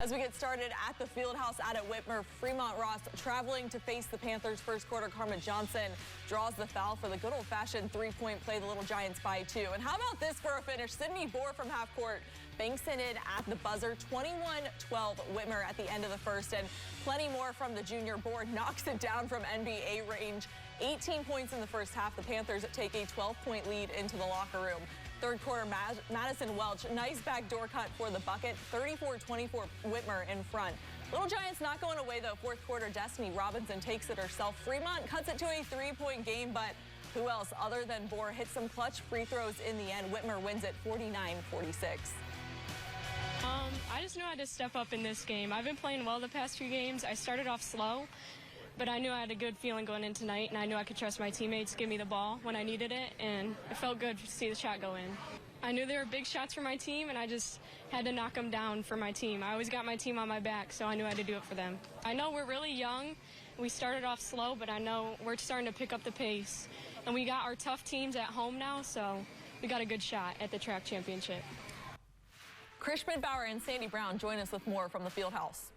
As we get started at the Fieldhouse out at Whitmer, Fremont Ross traveling to face the Panthers. First quarter, Carmen Johnson draws the foul for the good old-fashioned three-point play. The Little Giants by 2. And how about this for a finish? Sydney Bohr from half court banks it in at the buzzer. 21-12 Whitmer at the end of the first, and plenty more from the junior. Bohr knocks it down from NBA range. 18 points in the first half. The Panthers take a 12-point lead into the locker room. Third quarter, Madison Welch, nice backdoor cut for the bucket. 34-24 Whitmer in front. Little Giants not going away though. Fourth quarter, Destiny Robinson takes it herself. Fremont cuts it to a three-point game, but who else other than Bohr hit some clutch free throws in the end. Whitmer wins it 49-46. I just knew I had to step up in this game. I've been playing well the past few games. I started off slow, but I knew I had a good feeling going in tonight, and I knew I could trust my teammates to give me the ball when I needed it, and it felt good to see the shot go in. I knew there were big shots for my team, and I just had to knock them down for my team. I always got my team on my back, so I knew I had to do it for them. I know we're really young. We started off slow, but I know we're starting to pick up the pace. And we got our tough teams at home now, so we got a good shot at the track championship. Chris Schmidbauer and Sandy Brown join us with more from the Fieldhouse.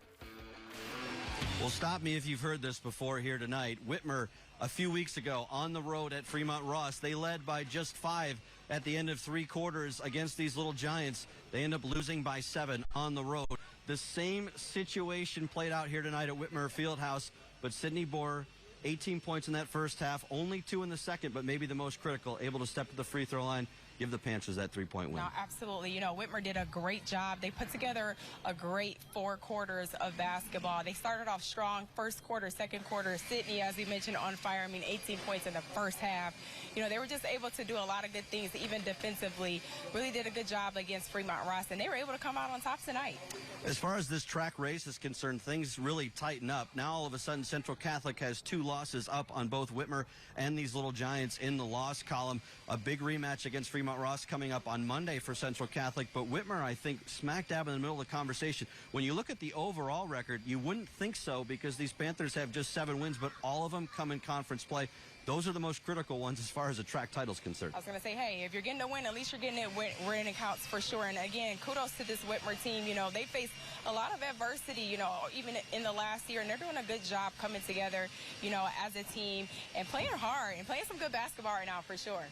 Well, stop me if you've heard this before here tonight. Whitmer, a few weeks ago on the road at Fremont Ross, they led by just 5 at the end of 3 quarters against these Little Giants. They end up losing by 7 on the road. The same situation played out here tonight at Whitmer Fieldhouse, but Sydney Bohr, 18 points in that first half, only 2 in the second, but maybe the most critical, able to step to the free throw line, give the Panthers that 3-point win. No, absolutely. You know, Whitmer did a great job. They put together a great 4 quarters of basketball. They started off strong, first quarter, second quarter. Sydney, as we mentioned, on fire. I mean, 18 points in the first half. You know, they were just able to do a lot of good things, even defensively. Really did a good job against Fremont Ross, and they were able to come out on top tonight. As far as this track race is concerned, things really tighten up. Now, all of a sudden, Central Catholic has 2 losses up on both Whitmer and these Little Giants in the loss column. A big rematch against Fremont Ross coming up on Monday for Central Catholic, but Whitmer, I think, smack dab in the middle of the conversation. When you look at the overall record, you wouldn't think so because these Panthers have just 7 wins, but all of them come in conference play. Those are the most critical ones as far as the track title is concerned. I was going to say, hey, if you're getting a win, at least you're getting it when it counts for sure. And again, kudos to this Whitmer team. You know, they faced a lot of adversity, you know, even in the last year, and they're doing a good job coming together, you know, as a team and playing hard and playing some good basketball right now for sure.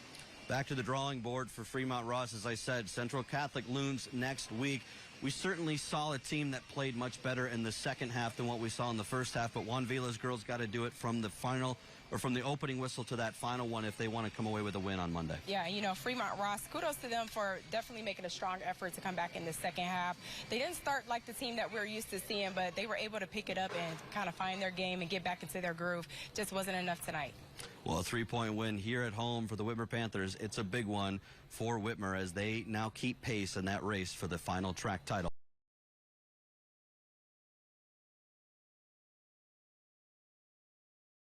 Back to the drawing board for Fremont Ross. As I said, Central Catholic looms next week. We certainly saw a team that played much better in the second half than what we saw in the first half, but Juan Vila's girls got to do it from the final, or from the opening whistle to that final one if they want to come away with a win on Monday. Yeah, you know, Fremont Ross, kudos to them for definitely making a strong effort to come back in the second half. They didn't start like the team that we're used to seeing, but they were able to pick it up and kind of find their game and get back into their groove. Just wasn't enough tonight. Well, a 3-point win here at home for the Whitmer Panthers. It's a big one for Whitmer as they now keep pace in that race for the final track title.